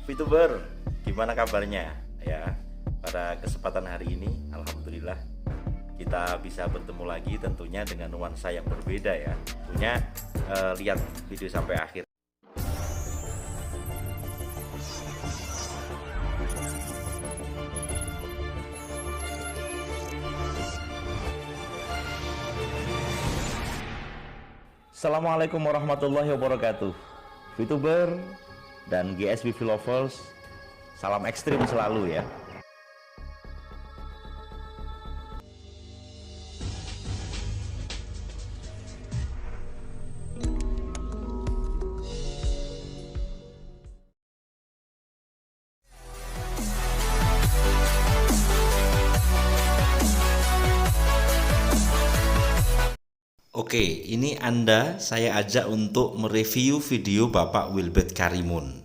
VTuber, gimana kabarnya? Ya, pada kesempatan hari ini, alhamdulillah kita bisa bertemu lagi tentunya dengan nuansa yang berbeda ya. Tentunya lihat video sampai akhir. Assalamualaikum warahmatullahi wabarakatuh. VTuber dan GSBV lovers, salam ekstrim selalu ya. Oke, ini saya ajak untuk mereview video Bapak Wilbert Karimun.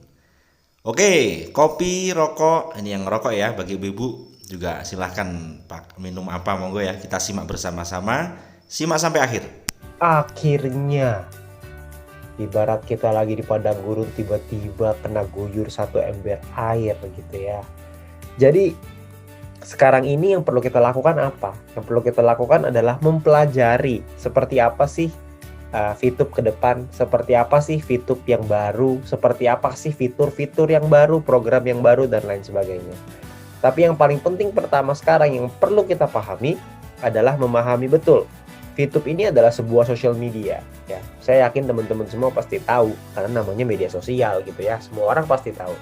Oke, kopi, rokok, ini yang rokok ya, bagi ibu-ibu juga silahkan Pak minum apa monggo ya, kita simak bersama-sama, simak sampai akhir. Akhirnya, ibarat kita lagi di padang gurun tiba-tiba kena guyur satu ember air gitu ya. Jadi sekarang ini yang perlu kita lakukan apa? Yang perlu kita lakukan adalah mempelajari seperti apa sih VTube ke depan, seperti apa sih VTube yang baru, seperti apa sih fitur-fitur yang baru, program yang baru, dan lain sebagainya. Tapi yang paling penting pertama sekarang yang perlu kita pahami adalah memahami betul VTube ini adalah sebuah social media ya. Saya yakin teman-teman semua pasti tahu karena namanya media sosial gitu ya. Semua orang pasti tahu.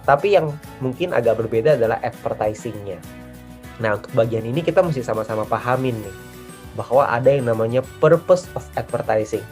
Tapi yang mungkin agak berbeda adalah advertising-nya. Nah, untuk bagian ini kita mesti sama-sama pahamin nih bahwa ada yang namanya purpose of advertising.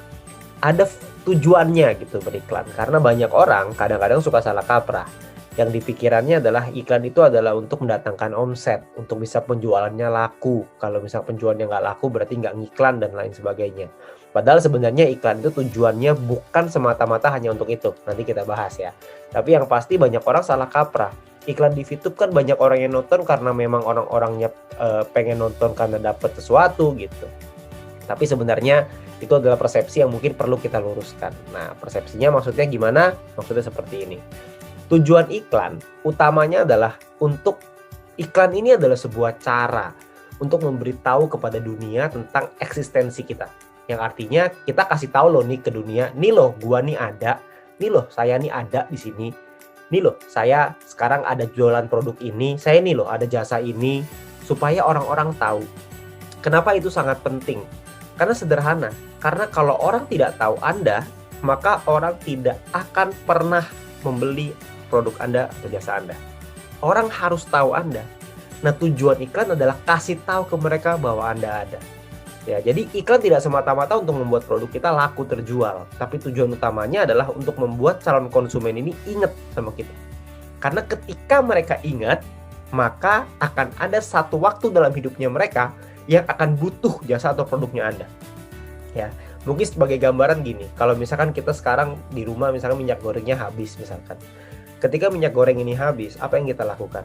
Ada tujuannya gitu beriklan. Karena banyak orang kadang-kadang suka salah kaprah. Yang dipikirannya adalah iklan itu adalah untuk mendatangkan omset, untuk bisa penjualannya laku. Kalau misal penjualannya nggak laku berarti nggak ngiklan dan lain sebagainya. Padahal sebenarnya iklan itu tujuannya bukan semata-mata hanya untuk itu. Nanti kita bahas ya. Tapi yang pasti banyak orang salah kaprah. Iklan di VTube kan banyak orang yang nonton karena memang orang-orangnya pengen nonton karena dapat sesuatu gitu. Tapi sebenarnya itu adalah persepsi yang mungkin perlu kita luruskan. Nah, persepsinya maksudnya gimana? Maksudnya seperti ini. Tujuan iklan utamanya adalah iklan ini adalah sebuah cara untuk memberitahu kepada dunia tentang eksistensi kita. Yang artinya kita kasih tahu loh nih ke dunia, nih loh gua nih ada, nih loh saya nih ada di sini, nih loh saya sekarang ada jualan produk ini, saya nih loh ada jasa ini, supaya orang-orang tahu. Kenapa itu sangat penting? Karena sederhana, karena kalau orang tidak tahu Anda, maka orang tidak akan pernah membeli produk Anda atau jasa Anda. Orang harus tahu Anda. Nah, tujuan iklan adalah kasih tahu ke mereka bahwa Anda ada. Ya, jadi iklan tidak semata-mata untuk membuat produk kita laku terjual, tapi tujuan utamanya adalah untuk membuat calon konsumen ini ingat sama kita. Karena ketika mereka ingat, maka akan ada satu waktu dalam hidupnya mereka yang akan butuh jasa atau produknya Anda. Ya, mungkin sebagai gambaran gini, kalau misalkan kita sekarang di rumah misalkan minyak gorengnya habis misalkan. Ketika minyak goreng ini habis, apa yang kita lakukan?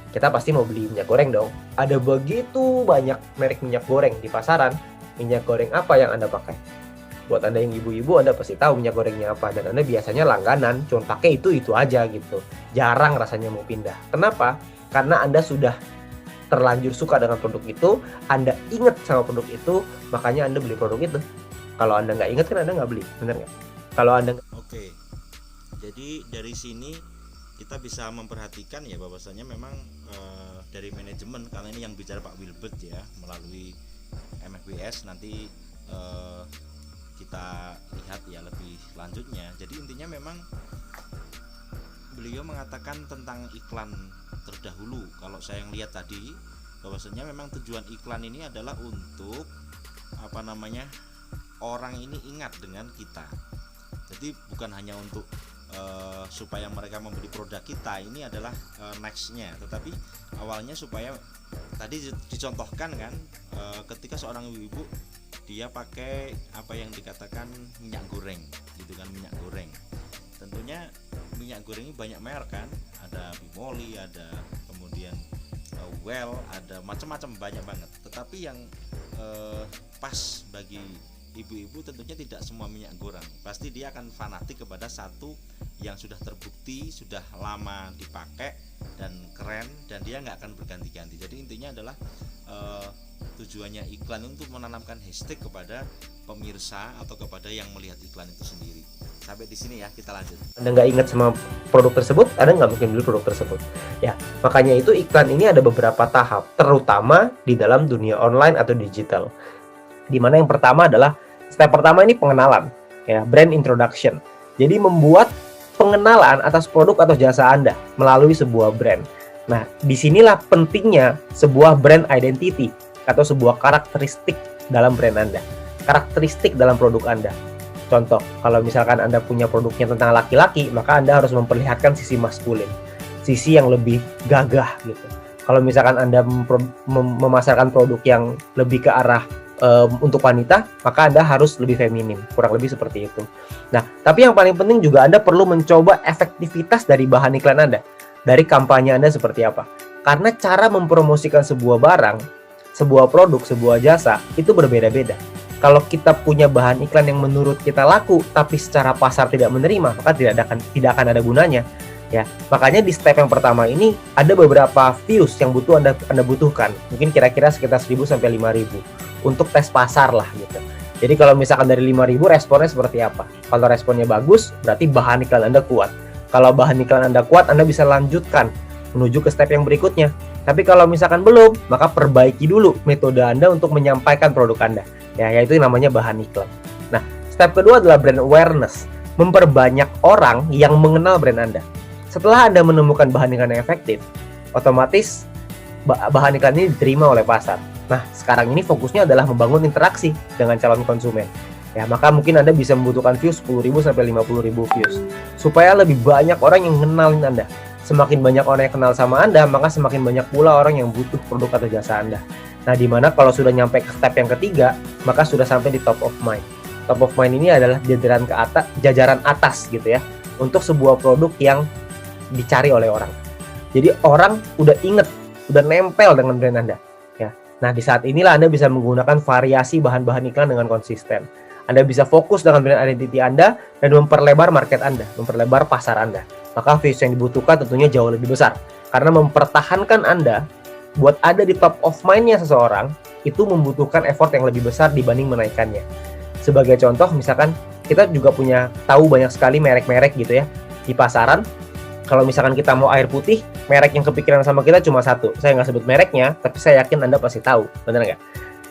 Kita pasti mau beli minyak goreng dong. Ada begitu banyak merek minyak goreng di pasaran. Minyak goreng apa yang Anda pakai? Buat Anda yang ibu-ibu, Anda pasti tahu minyak gorengnya apa. Dan Anda biasanya langganan, cuma pakai itu aja gitu. Jarang rasanya mau pindah. Kenapa? Karena Anda sudah terlanjur suka dengan produk itu, Anda ingat sama produk itu, makanya Anda beli produk itu. Kalau Anda nggak ingat kan Anda nggak beli, benar nggak? Kalau Anda Oke, jadi dari sini kita bisa memperhatikan ya bahwasanya memang dari manajemen, karena ini yang bicara Pak Wilbert ya melalui MFBS, nanti kita lihat ya lebih lanjutnya. Jadi intinya memang beliau mengatakan tentang iklan terdahulu. Kalau saya yang lihat tadi bahwasanya memang tujuan iklan ini adalah untuk orang ini ingat dengan kita. Jadi bukan hanya untuk supaya mereka membeli produk kita, ini adalah nextnya, tetapi awalnya supaya tadi dicontohkan kan, ketika seorang ibu-ibu dia pakai apa yang dikatakan minyak goreng gitu kan, minyak goreng. Tentunya minyak goreng ini banyak merek kan, ada Bimoli, ada kemudian Well, ada macam-macam, banyak banget. Tetapi yang pas bagi ibu-ibu tentunya tidak semua minyak goreng, pasti dia akan fanatik kepada satu yang sudah terbukti, sudah lama dipakai dan keren, dan dia nggak akan berganti-ganti. Jadi intinya adalah tujuannya iklan untuk menanamkan hashtag kepada pemirsa atau kepada yang melihat iklan itu sendiri. Sampai di sini ya, kita lanjut. Anda nggak ingat sama produk tersebut, Anda nggak mungkin beli produk tersebut. Ya, makanya itu iklan ini ada beberapa tahap, terutama di dalam dunia online atau digital. Dimana yang pertama adalah step pertama ini pengenalan, ya, brand introduction. Jadi membuat pengenalan atas produk atau jasa Anda melalui sebuah brand. Nah, disinilah pentingnya sebuah brand identity atau sebuah karakteristik dalam brand Anda, karakteristik dalam produk Anda. Contoh, kalau misalkan Anda punya produknya tentang laki-laki, maka Anda harus memperlihatkan sisi maskulin, sisi yang lebih gagah gitu. Kalau misalkan Anda memasarkan produk yang lebih ke arah untuk wanita, maka Anda harus lebih feminim, kurang lebih seperti itu. Nah, tapi yang paling penting juga Anda perlu mencoba efektivitas dari bahan iklan Anda, dari kampanye Anda seperti apa. Karena cara mempromosikan sebuah barang, sebuah produk, sebuah jasa, itu berbeda-beda. Kalau kita punya bahan iklan yang menurut kita laku, tapi secara pasar tidak menerima, maka tidak akan ada gunanya. Ya, makanya di step yang pertama ini ada beberapa views yang Anda butuhkan. Mungkin kira-kira sekitar 1.000 sampai 5.000 untuk tes pasar lah gitu. Jadi kalau misalkan dari 5.000 responnya seperti apa? Kalau responnya bagus, berarti bahan iklan Anda kuat. Kalau bahan iklan Anda kuat, Anda bisa lanjutkan menuju ke step yang berikutnya. Tapi kalau misalkan belum, maka perbaiki dulu metode Anda untuk menyampaikan produk Anda. Ya, yaitu namanya bahan iklan. Nah, step kedua adalah brand awareness. Memperbanyak orang yang mengenal brand Anda. Setelah Anda menemukan bahan iklan yang efektif, otomatis bahan iklan ini diterima oleh pasar. Nah, sekarang ini fokusnya adalah membangun interaksi dengan calon konsumen. Ya, maka mungkin Anda bisa membutuhkan views 10.000 sampai 50.000 views supaya lebih banyak orang yang kenalin Anda. Semakin banyak orang yang kenal sama Anda, maka semakin banyak pula orang yang butuh produk atau jasa Anda. Nah, dimana kalau sudah nyampe ke step yang ketiga, maka sudah sampai di top of mind. Top of mind ini adalah jajaran atas gitu ya, untuk sebuah produk yang dicari oleh orang. Jadi orang udah inget, udah nempel dengan brand Anda. Ya. Nah, di saat inilah Anda bisa menggunakan variasi bahan-bahan iklan dengan konsisten. Anda bisa fokus dengan brand identity Anda dan memperlebar market Anda, memperlebar pasar Anda. Maka views yang dibutuhkan tentunya jauh lebih besar. Karena mempertahankan Anda buat ada di top of mind-nya seseorang, itu membutuhkan effort yang lebih besar dibanding menaikkannya. Sebagai contoh, misalkan kita juga tahu banyak sekali merek-merek gitu ya di pasaran. Kalau misalkan kita mau air putih, merek yang kepikiran sama kita cuma satu. Saya nggak sebut mereknya, tapi saya yakin Anda pasti tahu, benar nggak?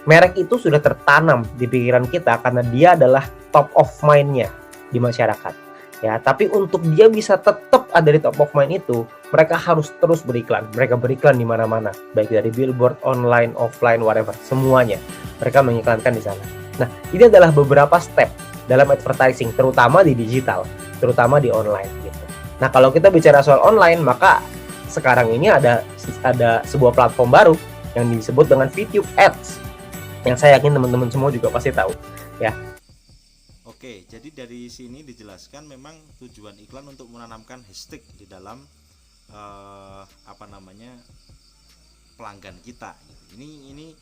Merek itu sudah tertanam di pikiran kita karena dia adalah top of mind-nya di masyarakat. Ya, tapi untuk dia bisa tetap ada di top of mind itu, mereka harus terus beriklan. Mereka beriklan di mana-mana, baik dari billboard, online, offline, whatever, semuanya. Mereka mengiklankan di sana. Nah, ini adalah beberapa step dalam advertising, terutama di digital, terutama di online gitu. Nah, kalau kita bicara soal online, maka sekarang ini ada sebuah platform baru yang disebut dengan VTube Ads, yang saya yakin teman-teman semua juga pasti tahu, ya. Oke, jadi dari sini dijelaskan memang tujuan iklan untuk menanamkan hashtag di dalam pelanggan kita. Ini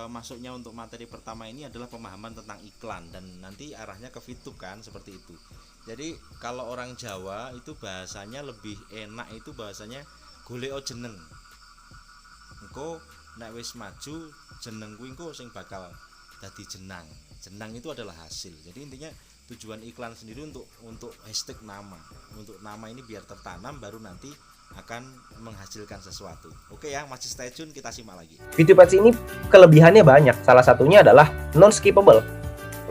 masuknya untuk materi pertama ini adalah pemahaman tentang iklan, dan nanti arahnya ke VTube kan, seperti itu. Jadi kalau orang Jawa itu bahasanya lebih enak, itu bahasanya golek jeneng. Engko nek wis maju jeneng kuwi engko sing bakal dadi jenang. Jenang itu adalah hasil. Jadi intinya tujuan iklan sendiri untuk hashtag nama. Untuk nama ini biar tertanam, baru nanti akan menghasilkan sesuatu. Oke ya, masih stay tune, kita simak lagi. VTube Ads ini kelebihannya banyak. Salah satunya adalah non-skippable.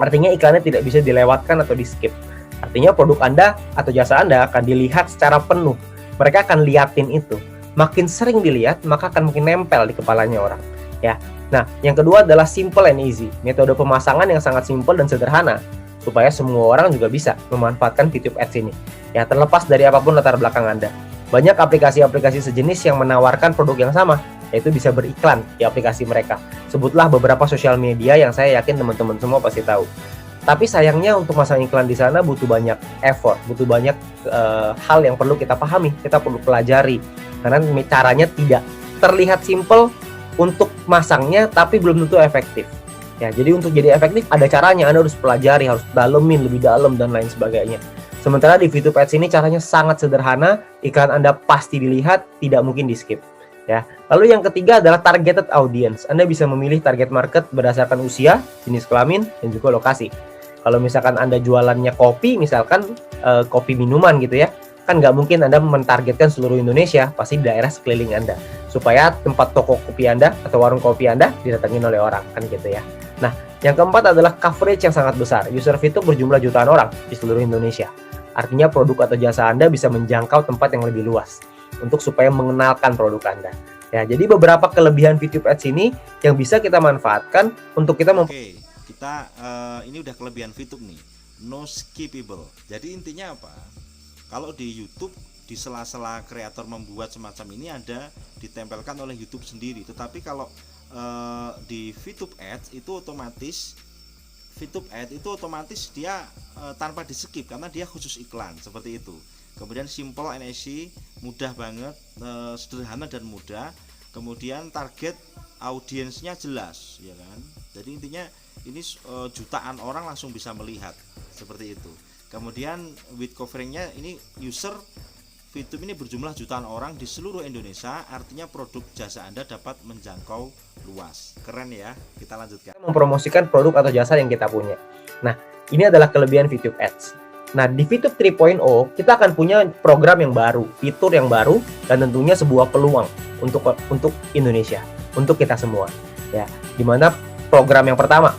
Artinya iklannya tidak bisa dilewatkan atau di-skip. Artinya produk Anda atau jasa Anda akan dilihat secara penuh. Mereka akan liatin itu. Makin sering dilihat, maka akan makin nempel di kepalanya orang. Ya. Nah, yang kedua adalah simple and easy. Metode pemasangan yang sangat simple dan sederhana, supaya semua orang juga bisa memanfaatkan VTube Ads ini. Ya, terlepas dari apapun latar belakang Anda. Banyak aplikasi-aplikasi sejenis yang menawarkan produk yang sama, yaitu bisa beriklan di aplikasi mereka. Sebutlah beberapa sosial media yang saya yakin teman-teman semua pasti tahu. Tapi sayangnya untuk masang iklan di sana butuh banyak effort, butuh banyak hal yang perlu kita pahami, kita perlu pelajari. Karena caranya tidak terlihat simple untuk masangnya, tapi belum tentu efektif. Ya, jadi untuk jadi efektif ada caranya, Anda harus pelajari, harus dalemin lebih dalam dan lain sebagainya. Sementara di VTube Ads ini caranya sangat sederhana, iklan Anda pasti dilihat, tidak mungkin di skip. Ya. Lalu yang ketiga adalah targeted audience. Anda bisa memilih target market berdasarkan usia, jenis kelamin, dan juga lokasi. Kalau misalkan Anda jualannya kopi, misalkan kopi minuman gitu ya, kan nggak mungkin Anda mentargetkan seluruh Indonesia, pasti di daerah sekeliling Anda, supaya tempat toko kopi Anda atau warung kopi Anda didatengin oleh orang, kan gitu ya. Nah, yang keempat adalah coverage yang sangat besar. User VTube berjumlah jutaan orang di seluruh Indonesia. Artinya produk atau jasa Anda bisa menjangkau tempat yang lebih luas untuk supaya mengenalkan produk Anda. Ya, jadi beberapa kelebihan VTube Ads ini yang bisa kita manfaatkan untuk kita Oke, kita ini udah kelebihan VTube nih. No skippable. Jadi intinya apa? Kalau di YouTube, di sela-sela kreator membuat semacam ini ada ditempelkan oleh YouTube sendiri. Tetapi kalau di VTube Ads itu otomatis dia tanpa di skip karena dia khusus iklan seperti itu. Kemudian simple and easy, mudah banget, sederhana dan mudah. Kemudian target audiensnya jelas, ya kan. Jadi intinya ini jutaan orang langsung bisa melihat seperti itu. Kemudian with coveringnya ini user VTube ini berjumlah jutaan orang di seluruh Indonesia, artinya produk jasa Anda dapat menjangkau luas. Keren ya. Kita lanjutkan. Mempromosikan produk atau jasa yang kita punya. Nah, ini adalah kelebihan VTube Ads. Nah, di VTube 3.0 kita akan punya program yang baru, fitur yang baru, dan tentunya sebuah peluang untuk Indonesia, untuk kita semua. Ya, dimana program yang pertama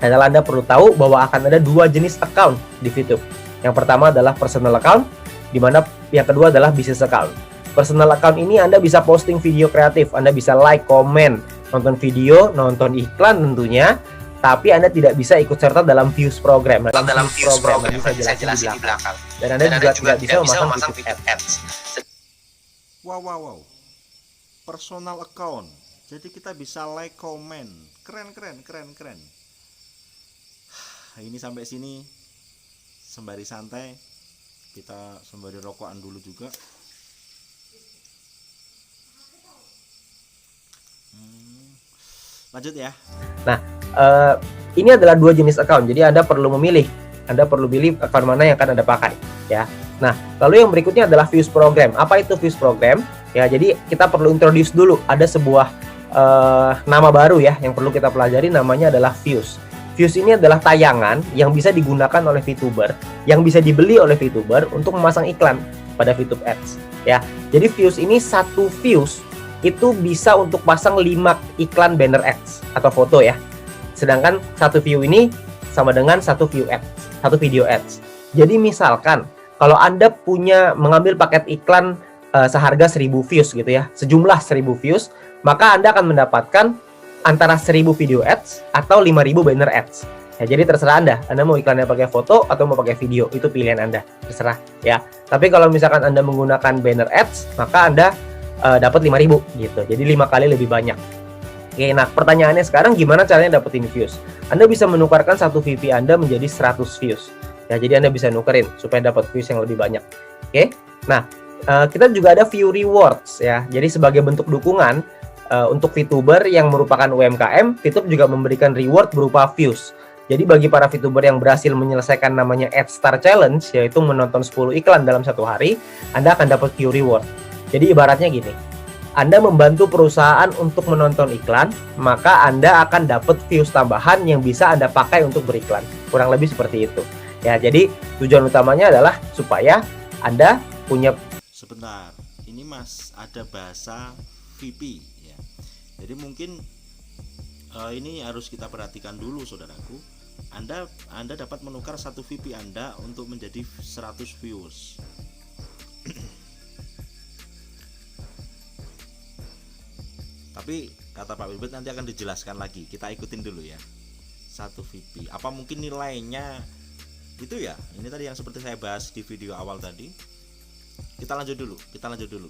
adalah Anda perlu tahu bahwa akan ada dua jenis account di VTube. Yang pertama adalah personal account, di mana yang kedua adalah business account. Personal account ini Anda bisa posting video kreatif, Anda bisa like, komen, nonton video, nonton iklan tentunya, tapi Anda tidak bisa ikut serta dalam views program. Dalam views program bisa jelasin di belakang. Dan Anda juga tidak bisa memasang VTube Ads. Wow. Personal account. Jadi kita bisa like, komen. Keren. Ini sampai sini sembari santai, kita sembari rokokan dulu juga. Lanjut ya. Nah, ini adalah dua jenis account. Jadi Anda perlu memilih. Anda perlu pilih account mana yang akan Anda pakai, ya. Nah, lalu yang berikutnya adalah views program. Apa itu views program? Ya, jadi kita perlu introduce dulu. Ada sebuah nama baru ya yang perlu kita pelajari, namanya adalah views. Views ini adalah tayangan yang bisa digunakan oleh VTuber, yang bisa dibeli oleh VTuber untuk memasang iklan pada VTube Ads. Ya, jadi views ini satu views itu bisa untuk pasang 5 iklan banner ads atau foto ya. Sedangkan satu view ini sama dengan satu view ads, satu video ads. Jadi misalkan kalau Anda mengambil paket iklan seharga 1000 views gitu ya, sejumlah 1000 views, maka Anda akan mendapatkan antara 1000 video ads atau 5000 banner ads. Ya, jadi terserah Anda mau iklannya pakai foto atau mau pakai video, itu pilihan Anda, terserah ya. Tapi kalau misalkan Anda menggunakan banner ads, maka Anda dapat 5000 gitu. Jadi 5 kali lebih banyak. Oke, nah pertanyaannya sekarang gimana caranya dapetin views? Anda bisa menukarkan satu VP Anda menjadi 100 views. Ya, jadi Anda bisa nukerin supaya dapat views yang lebih banyak. Oke. Nah, kita juga ada view rewards ya. Jadi sebagai bentuk dukungan untuk VTuber yang merupakan UMKM, VTube juga memberikan reward berupa views. Jadi bagi para VTuber yang berhasil menyelesaikan namanya Ad Star Challenge, yaitu menonton 10 iklan dalam satu hari, Anda akan dapat view reward. Jadi ibaratnya gini, Anda membantu perusahaan untuk menonton iklan, maka Anda akan dapat views tambahan yang bisa Anda pakai untuk beriklan. Kurang lebih seperti itu. Ya, jadi tujuan utamanya adalah supaya Anda punya... Sebentar, ini Mas ada bahasa VP ya. Jadi mungkin ini harus kita perhatikan dulu saudaraku. Anda dapat menukar satu VP Anda untuk menjadi 100 views. Tapi kata Pak Wilbert nanti akan dijelaskan lagi. Kita ikutin dulu ya. Satu VP. Apa mungkin nilainya itu ya? Ini tadi yang seperti saya bahas di video awal tadi. Kita lanjut dulu.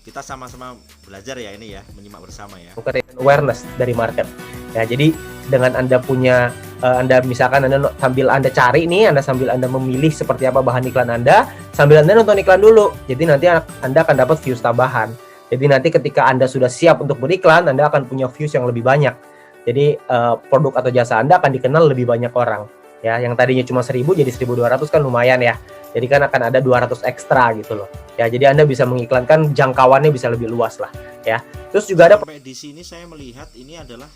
Kita sama-sama belajar ya ini ya, menyimak bersama ya. Awareness dari market. Ya, jadi dengan Anda punya Anda misalkan Anda sambil Anda cari nih, sambil Anda memilih seperti apa bahan iklan Anda, sambil Anda nonton iklan dulu. Jadi nanti Anda akan dapat views tambahan. Jadi nanti ketika Anda sudah siap untuk beriklan, Anda akan punya views yang lebih banyak. Jadi produk atau jasa Anda akan dikenal lebih banyak orang. Ya, yang tadinya cuma 1000 jadi 1200 kan lumayan ya. Jadi kan akan ada 200 ekstra gitu loh. Ya, jadi Anda bisa mengiklankan jangkauannya bisa lebih luas lah ya. Terus juga ada Sampai di sini saya melihat ini adalah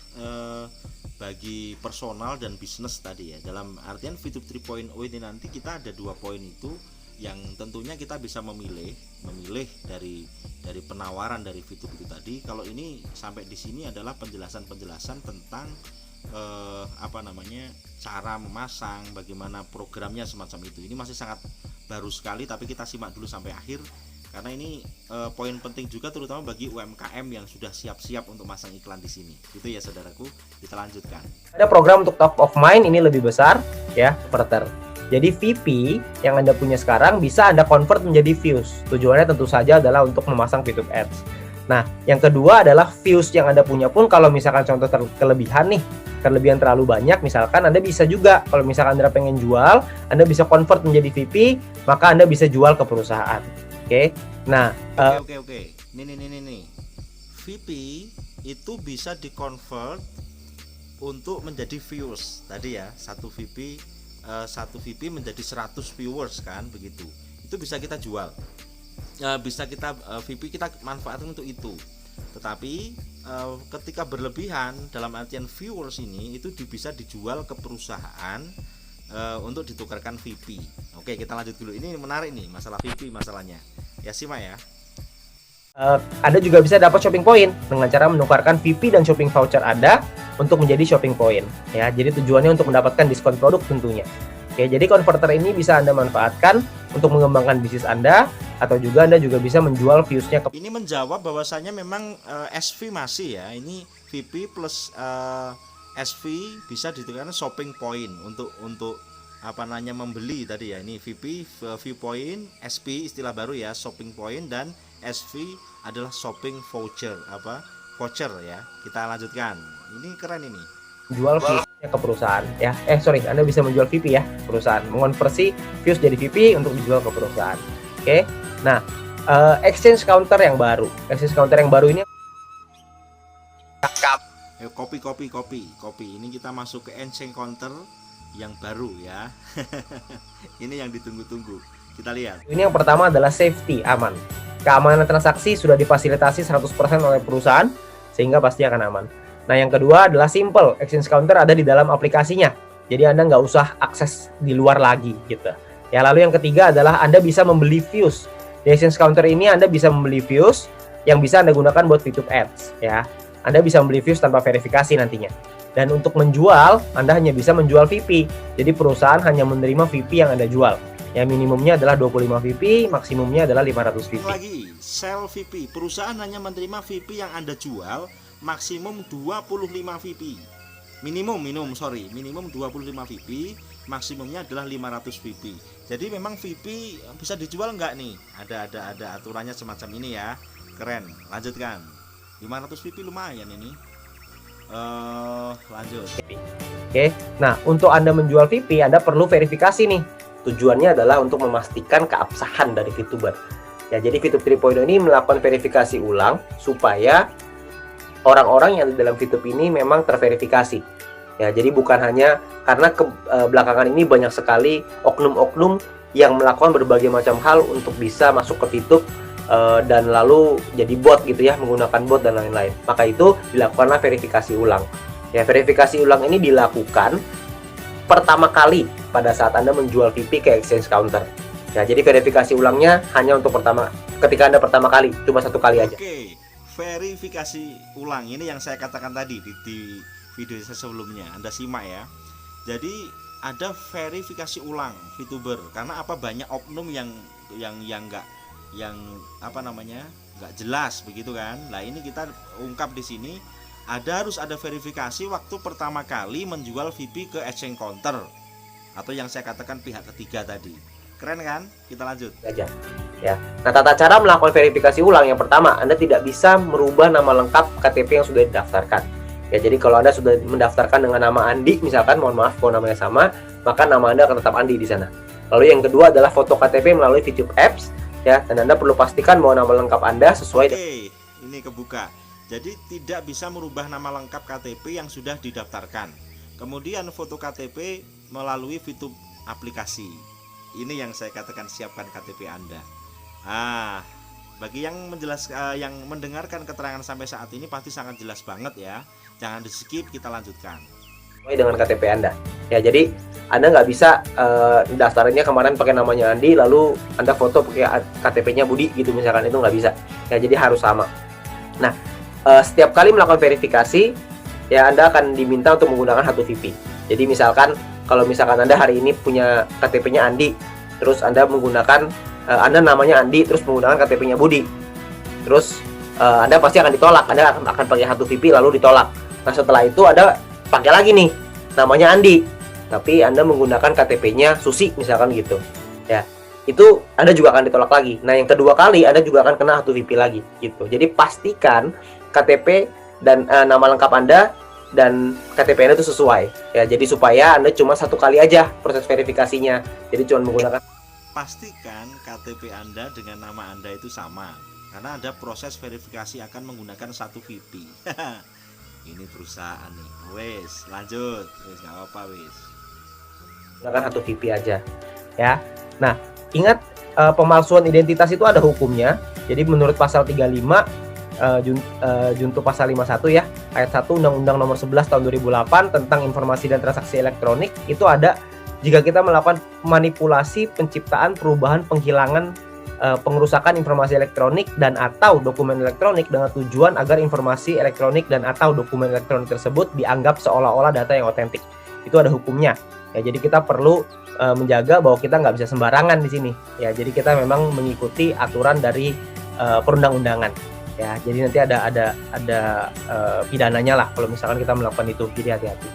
bagi personal dan bisnis tadi ya. Dalam artian VTube 3.0 ini nanti kita ada 2 poin itu yang tentunya kita bisa memilih dari penawaran dari VTube itu tadi. Kalau ini sampai di sini adalah penjelasan tentang cara memasang, bagaimana programnya semacam itu. Ini masih sangat baru sekali, tapi kita simak dulu sampai akhir karena ini poin penting juga terutama bagi UMKM yang sudah siap-siap untuk masang iklan di sini. Gitu ya saudaraku. Kita lanjutkan. Ada program untuk top of mind, ini lebih besar ya, converter. Jadi VP yang Anda punya sekarang bisa Anda convert menjadi views. Tujuannya tentu saja adalah untuk memasang VTube Ads. Nah, yang kedua adalah views yang Anda punya pun kalau misalkan contoh kelebihan terlalu banyak, misalkan Anda bisa juga, kalau misalkan Anda pengen jual, Anda bisa convert menjadi VP, maka Anda bisa jual ke perusahaan. Oke. Nah, Oke. Nih. VP itu bisa di-convert untuk menjadi views. Tadi ya, satu VP menjadi 100 viewers kan, begitu. Itu bisa kita jual. Bisa kita VP kita manfaatkan untuk itu. Tetapi ketika berlebihan dalam artian viewers ini itu bisa dijual ke perusahaan untuk ditukarkan VP. Oke, kita lanjut dulu. Ini menarik nih masalah VP masalahnya. Ya simak ya. Anda juga bisa dapat shopping point dengan cara menukarkan VP dan shopping voucher Anda untuk menjadi shopping point. Ya, jadi tujuannya untuk mendapatkan diskon produk tentunya. Oke, jadi converter ini bisa Anda manfaatkan untuk mengembangkan bisnis Anda, atau juga Anda juga bisa menjual views-nya ke. Ini menjawab bahwasanya memang SV masih ya. Ini VP plus SV bisa ditukarkan shopping point untuk membeli tadi ya. Ini VP view point, SP istilah baru ya, shopping point, dan SV adalah shopping voucher voucher ya. Kita lanjutkan. Ini keren ini. Jual views-nya ke perusahaan ya. Anda bisa menjual VP ya, perusahaan. Mengonversi views jadi VP untuk dijual ke perusahaan. Oke. Nah, exchange counter yang baru. Exchange counter yang baru ini Kopi. Ini kita masuk ke exchange counter yang baru ya. Ini yang ditunggu-tunggu. Kita lihat. Ini yang pertama adalah safety, aman. Keamanan transaksi sudah difasilitasi 100% oleh perusahaan sehingga pasti akan aman. Nah, yang kedua adalah simple. Exchange counter ada di dalam aplikasinya. Jadi Anda nggak usah akses di luar lagi gitu. Ya, lalu yang ketiga adalah Anda bisa membeli views. Di Exchange counter ini Anda bisa membeli views yang bisa Anda gunakan buat VTube Ads ya. Anda bisa membeli views tanpa verifikasi nantinya. Dan untuk menjual, Anda hanya bisa menjual VP. Jadi perusahaan hanya menerima VP yang Anda jual. Ya, minimumnya adalah 25 VP, maksimumnya adalah 500 VP. Lagi, sell VP. Perusahaan hanya menerima VP yang Anda jual, maksimum 25 VP. Minimum 25 VP, maksimumnya adalah 500 VP. Jadi memang VP bisa dijual enggak nih? Ada aturannya semacam ini ya. Keren. Lanjutkan. 500 VP lumayan ini. Lanjut. Oke. Nah, untuk Anda menjual VP, Anda perlu verifikasi nih. Tujuannya adalah untuk memastikan keabsahan dari VTuber. Ya, jadi VTube 3.0 ini melakukan verifikasi ulang supaya orang-orang yang di dalam VTube ini memang terverifikasi. Ya, jadi bukan hanya karena belakangan ini banyak sekali oknum-oknum yang melakukan berbagai macam hal untuk bisa masuk ke VTube dan lalu jadi bot gitu ya, menggunakan bot dan lain-lain. Maka itu dilakukanlah verifikasi ulang. Ya, verifikasi ulang ini dilakukan pertama kali pada saat Anda menjual VP ke exchange counter. Ya, jadi verifikasi ulangnya hanya untuk ketika Anda pertama kali, cuma satu kali aja. Oke, verifikasi ulang ini yang saya katakan tadi di video saya sebelumnya. Anda simak ya. Jadi ada verifikasi ulang VTuber karena banyak oknum yang nggak jelas begitu kan. Nah, ini kita ungkap di sini. Harus ada verifikasi waktu pertama kali menjual VP ke exchange counter atau yang saya katakan pihak ketiga tadi. Keren kan? Kita lanjut aja ya. Nah, tata cara melakukan verifikasi ulang yang pertama, Anda tidak bisa merubah nama lengkap KTP yang sudah didaftarkan. Ya, jadi kalau Anda sudah mendaftarkan dengan nama Andi misalkan, mohon maaf kalau namanya sama, maka nama Anda akan tetap Andi di sana. Lalu yang kedua adalah foto KTP melalui VTube Apps ya, dan Anda perlu pastikan bahwa nama lengkap Anda sesuai. Oke, ini kebuka. Jadi tidak bisa merubah nama lengkap KTP yang sudah didaftarkan. Kemudian foto KTP melalui VTube aplikasi. ini yang saya katakan siapkan KTP Anda. Bagi yang yang mendengarkan keterangan sampai saat ini pasti sangat jelas banget ya. Jangan di skip, kita lanjutkan. Dengan KTP Anda. Ya, jadi Anda nggak bisa daftarnya kemarin pakai namanya Andi, lalu Anda foto pakai KTP-nya Budi gitu misalkan, itu nggak bisa. Ya, jadi harus sama. Nah, setiap kali melakukan verifikasi, ya Anda akan diminta untuk menggunakan H2VP. Jadi misalkan kalau misalkan Anda hari ini punya KTP-nya Andi, terus Anda menggunakan Anda namanya Andi, terus menggunakan KTP-nya Budi, terus Anda pasti akan ditolak. Anda akan pakai H2VP lalu ditolak. Nah, setelah itu Anda pakai lagi nih namanya Andi, tapi Anda menggunakan KTP-nya Susi misalkan gitu ya, itu Anda juga akan ditolak lagi. Nah, yang kedua kali Anda juga akan kena H2VP lagi gitu. Jadi pastikan KTP dan nama lengkap Anda dan KTP Anda itu sesuai ya, jadi supaya Anda cuma satu kali aja proses verifikasinya, jadi cuma menggunakan. Pastikan KTP Anda dengan nama Anda itu sama, karena ada proses verifikasi akan menggunakan 1VP. Ini perusahaan nih. Wes, lanjut. Wes, nggak apa-apa wes. Gunakan H2VP aja ya. Nah, ingat pemalsuan identitas itu ada hukumnya. Jadi menurut pasal 35 junto pasal 51 ya, ayat 1 Undang-Undang Nomor 11 Tahun 2008 tentang informasi dan transaksi elektronik, itu ada jika kita melakukan manipulasi, penciptaan, perubahan, penghilangan, pengerusakan informasi elektronik dan atau dokumen elektronik dengan tujuan agar informasi elektronik dan atau dokumen elektronik tersebut dianggap seolah-olah data yang otentik. Itu ada hukumnya. Ya, jadi kita perlu menjaga bahwa kita nggak bisa sembarangan di sini. Ya, jadi kita memang mengikuti aturan dari perundang-undangan. Ya, jadi nanti ada pidananya lah kalau misalkan kita melakukan itu. Jadi hati-hati.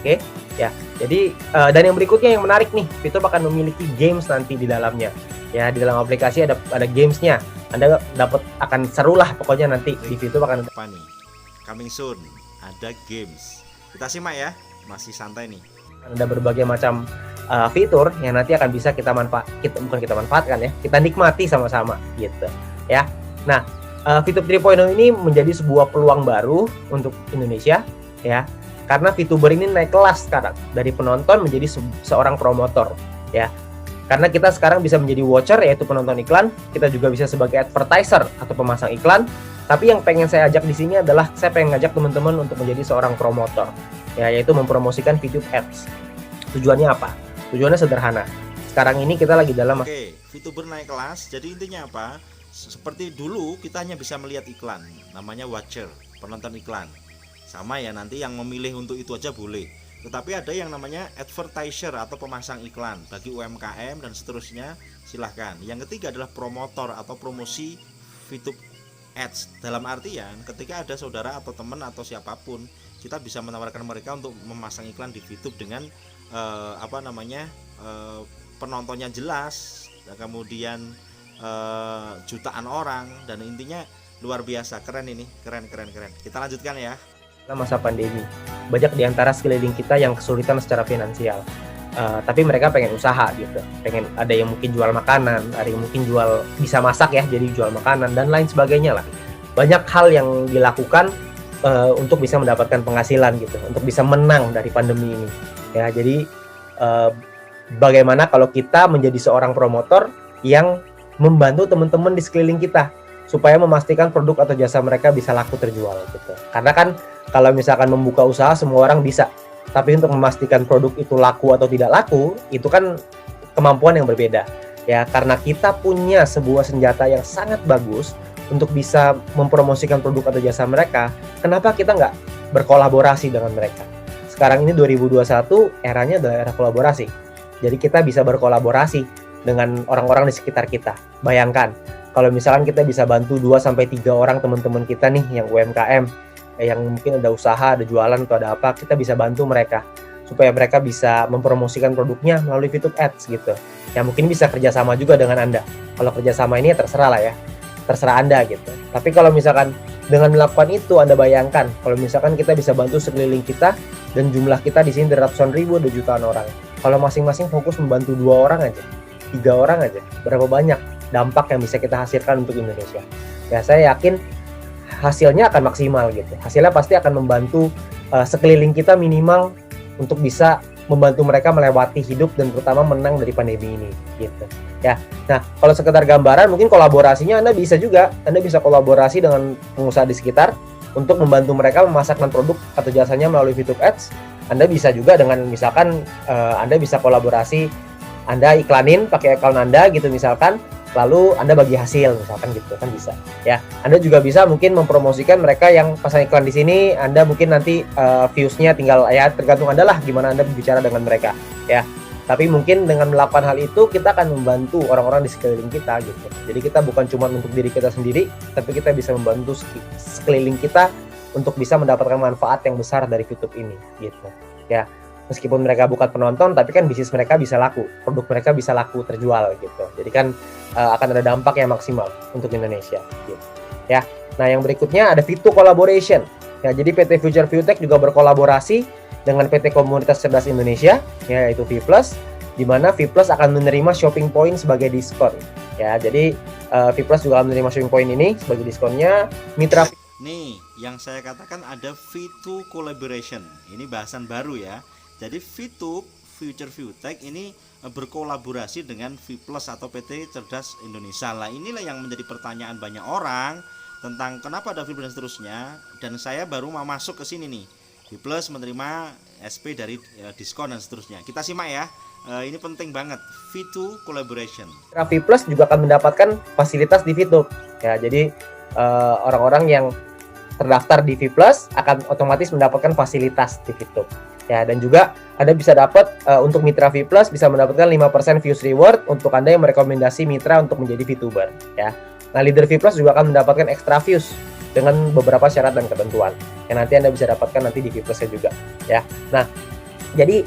Oke, ya. Jadi dan yang berikutnya yang menarik nih, Fitur akan memiliki games nanti di dalamnya. Ya, di dalam aplikasi ada gamesnya. Anda akan seru lah pokoknya nanti di Fitur akan apa nih? Coming soon, ada games. Kita simak ya, masih santai nih. Ada berbagai macam fitur yang nanti akan bisa kita manfaatkan ya, kita nikmati sama-sama gitu ya. Nah, Fitur 3.0 ini menjadi sebuah peluang baru untuk Indonesia ya, karena VTuber ini naik kelas sekarang dari penonton menjadi seorang promotor ya. Karena kita sekarang bisa menjadi watcher, yaitu penonton iklan, kita juga bisa sebagai advertiser atau pemasang iklan. Tapi yang pengen saya ajak di sini adalah saya pengen ngajak teman-teman untuk menjadi seorang promotor, ya, yaitu mempromosikan video ads. Tujuannya apa? Tujuannya sederhana. Sekarang ini kita lagi dalam VTuber naik kelas. Jadi intinya apa? Seperti dulu kita hanya bisa melihat iklan, namanya watcher, penonton iklan. Sama ya, nanti yang memilih untuk itu aja boleh. Tetapi ada yang namanya advertiser atau pemasang iklan bagi UMKM dan seterusnya, silahkan. Yang ketiga adalah promotor atau promosi VTube Ads. Dalam artian ketika ada saudara atau teman atau siapapun, kita bisa menawarkan mereka untuk memasang iklan di VTube dengan penontonnya jelas, kemudian jutaan orang, dan intinya luar biasa, keren ini, keren. Kita lanjutkan ya. Masa pandemi, banyak di antara sekeliling kita yang kesulitan secara finansial, tapi mereka pengen usaha gitu, ada yang mungkin jual makanan, ada yang mungkin bisa masak ya, jadi jual makanan dan lain sebagainya lah. Banyak hal yang dilakukan untuk bisa mendapatkan penghasilan gitu, untuk bisa menang dari pandemi ini ya. Jadi bagaimana kalau kita menjadi seorang promotor yang membantu teman-teman di sekeliling kita supaya memastikan produk atau jasa mereka bisa laku terjual gitu. Karena kan kalau misalkan membuka usaha semua orang bisa, tapi untuk memastikan produk itu laku atau tidak laku, itu kan kemampuan yang berbeda ya. Karena kita punya sebuah senjata yang sangat bagus untuk bisa mempromosikan produk atau jasa mereka, kenapa kita nggak berkolaborasi dengan mereka? Sekarang ini 2021, eranya adalah era kolaborasi. Jadi kita bisa berkolaborasi dengan orang-orang di sekitar kita. Bayangkan kalau misalkan kita bisa bantu 2-3 orang teman-teman kita nih yang UMKM, yang mungkin ada usaha, ada jualan atau ada apa, kita bisa bantu mereka supaya mereka bisa mempromosikan produknya melalui VTube Ads gitu. Ya mungkin bisa kerjasama juga dengan Anda. Kalau kerjasama ini ya terserah lah ya, terserah Anda gitu. Tapi kalau misalkan dengan melakukan itu, Anda bayangkan kalau misalkan kita bisa bantu sekeliling kita dan jumlah kita di sini ratusan ribu, ada jutaan orang. Kalau masing-masing fokus membantu 2 orang aja, 3 orang aja, berapa banyak dampak yang bisa kita hasilkan untuk Indonesia. Ya saya yakin hasilnya akan maksimal gitu. Hasilnya pasti akan membantu sekeliling kita minimal untuk bisa membantu mereka melewati hidup dan terutama menang dari pandemi ini gitu ya. Nah, kalau sekedar gambaran mungkin kolaborasinya Anda bisa kolaborasi dengan pengusaha di sekitar untuk membantu mereka memasarkan produk atau jasanya melalui VTube Ads. Anda bisa juga dengan misalkan Anda bisa kolaborasi, Anda iklanin pakai account Anda gitu misalkan, lalu Anda bagi hasil misalkan gitu kan bisa ya. Anda juga bisa mungkin mempromosikan mereka yang pasang iklan di sini, Anda mungkin nanti views-nya tinggal ya tergantung Anda lah gimana Anda berbicara dengan mereka ya. Tapi mungkin dengan melakukan hal itu kita akan membantu orang-orang di sekeliling kita gitu. Jadi kita bukan cuma untuk diri kita sendiri, tapi kita bisa membantu sekeliling kita untuk bisa mendapatkan manfaat yang besar dari YouTube ini gitu ya. Meskipun mereka bukan penonton, tapi kan bisnis mereka bisa laku, produk mereka bisa laku terjual gitu. Jadi kan akan ada dampak yang maksimal untuk Indonesia gitu ya. Nah, yang berikutnya ada V2 collaboration ya. Jadi PT Future ViewTech juga berkolaborasi dengan PT Komunitas Cerdas Indonesia yaitu V+, di mana V+ akan menerima shopping point sebagai diskon ya. Jadi V+ juga akan menerima shopping point ini sebagai diskonnya. Mitra nih yang saya katakan ada V2 collaboration, ini bahasan baru ya. Jadi VTube Future ViewTech ini berkolaborasi dengan V+ atau PT Cerdas Indonesia. Lah inilah yang menjadi pertanyaan banyak orang tentang kenapa ada V+ dan seterusnya, dan saya baru mau masuk ke sini nih. V+ menerima SP dari diskon dan seterusnya. Kita simak ya. Ini penting banget. V2 collaboration. V+ juga akan mendapatkan fasilitas di VTube ya. Jadi orang-orang yang terdaftar di V+ akan otomatis mendapatkan fasilitas di VTube ya. Dan juga Anda bisa dapat untuk mitra V+ bisa mendapatkan 5% views reward untuk Anda yang merekomendasi mitra untuk menjadi VTuber ya. Nah, leader V+ juga akan mendapatkan extra views dengan beberapa syarat dan ketentuan yang nanti Anda bisa dapatkan nanti di V+ juga ya. Nah, jadi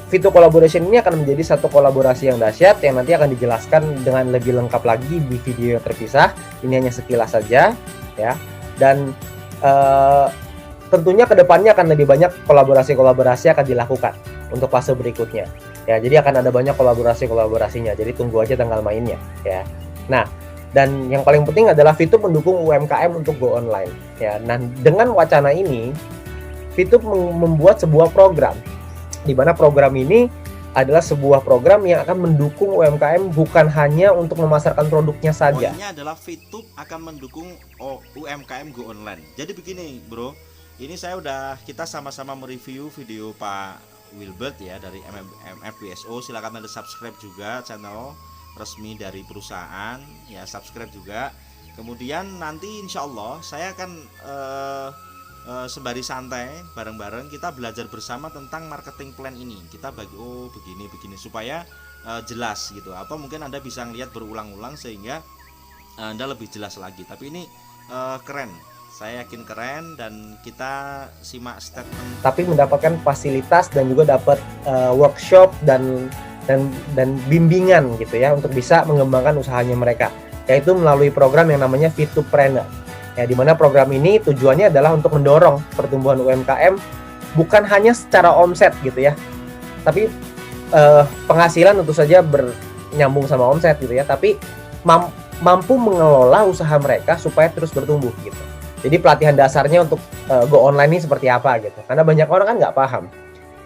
V2 collaboration ini akan menjadi satu kolaborasi yang dahsyat yang nanti akan dijelaskan dengan lebih lengkap lagi di video yang terpisah. Ini hanya sekilas saja ya. Dan tentunya kedepannya akan lebih banyak kolaborasi akan dilakukan untuk fase berikutnya ya. Jadi akan ada banyak kolaborasinya. Jadi tunggu aja tanggal mainnya ya. Nah, dan yang paling penting adalah VTube mendukung UMKM untuk go online ya. Nah, dengan wacana ini VTube membuat sebuah program di mana program ini adalah sebuah program yang akan mendukung UMKM bukan hanya untuk memasarkan produknya saja. Poinnya adalah VTube akan mendukung UMKM go online. Jadi begini, Bro. Ini kita sama-sama mereview video Pak Wilbert ya dari MFBSO. Silakan Anda subscribe juga channel resmi dari perusahaan ya, subscribe juga. Kemudian nanti insya Allah saya akan sembari santai bareng-bareng kita belajar bersama tentang marketing plan ini. Kita bagi begini supaya jelas gitu. Atau mungkin Anda bisa ngelihat berulang-ulang sehingga Anda lebih jelas lagi. Tapi ini keren. Saya yakin keren dan kita simak statement. Tapi mendapatkan fasilitas dan juga dapat workshop dan bimbingan gitu ya untuk bisa mengembangkan usahanya mereka, yaitu melalui program yang namanya VTubepreneur. Ya, di mana program ini tujuannya adalah untuk mendorong pertumbuhan UMKM bukan hanya secara omset gitu ya. Tapi penghasilan tentu saja bernyambung sama omset gitu ya, tapi mampu mengelola usaha mereka supaya terus bertumbuh gitu. Jadi pelatihan dasarnya untuk go online ini seperti apa gitu. Karena banyak orang kan nggak paham.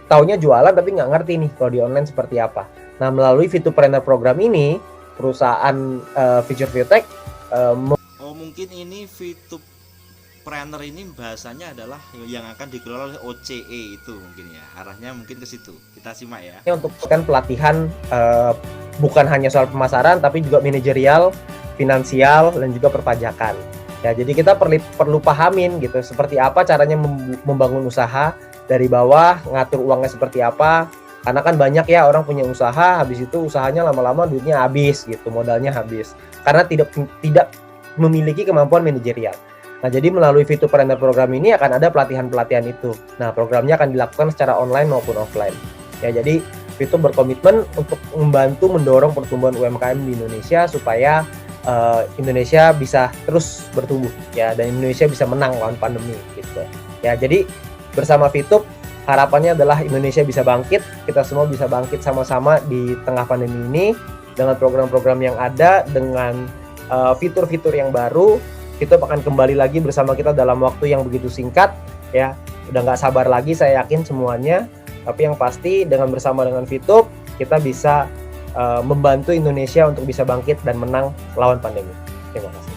Taunya jualan tapi nggak ngerti nih kalau di online seperti apa. Nah, melalui VTubepreneur program ini, perusahaan Future ViewTech mungkin ini VTubepreneur ini bahasanya adalah yang akan dikelola oleh OCE itu mungkin ya. Arahnya mungkin ke situ. Kita simak ya. Untuk pelatihan bukan hanya soal pemasaran tapi juga manajerial, finansial dan juga perpajakan. Ya, jadi kita perlu pahamin gitu seperti apa caranya membangun usaha dari bawah, ngatur uangnya seperti apa. Karena kan banyak ya orang punya usaha, habis itu usahanya lama-lama duitnya habis gitu, modalnya habis. Karena tidak memiliki kemampuan manajerial. Nah, jadi melalui VTubepreneur program ini akan ada pelatihan-pelatihan itu. Nah, programnya akan dilakukan secara online maupun offline. Ya, jadi VTube berkomitmen untuk membantu mendorong pertumbuhan UMKM di Indonesia supaya Indonesia bisa terus bertumbuh ya, dan Indonesia bisa menang lawan pandemi gitu ya. Jadi bersama VTube harapannya adalah Indonesia bisa bangkit, kita semua bisa bangkit sama-sama di tengah pandemi ini dengan program-program yang ada, dengan fitur-fitur yang baru. VTube akan kembali lagi bersama kita dalam waktu yang begitu singkat ya. Udah nggak sabar lagi saya yakin semuanya Tapi yang pasti bersama dengan VTube kita bisa membantu Indonesia untuk bisa bangkit dan menang lawan pandemi. Terima kasih.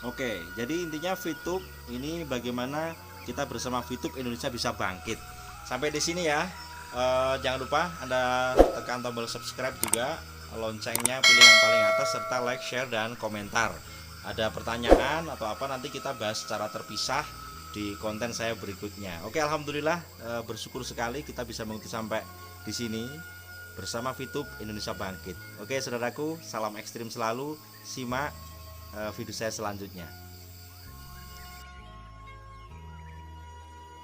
Oke, jadi intinya VTube ini bagaimana kita bersama VTube Indonesia bisa bangkit. Sampai di sini ya. Jangan lupa Anda tekan tombol subscribe juga, loncengnya pilih yang paling atas, serta like, share, dan komentar. Ada pertanyaan atau apa nanti kita bahas secara terpisah di konten saya berikutnya. Oke, alhamdulillah bersyukur sekali kita bisa mengikuti sampai di sini bersama VTube Indonesia Bangkit. Oke, saudaraku, salam ekstrim selalu. Simak video saya selanjutnya.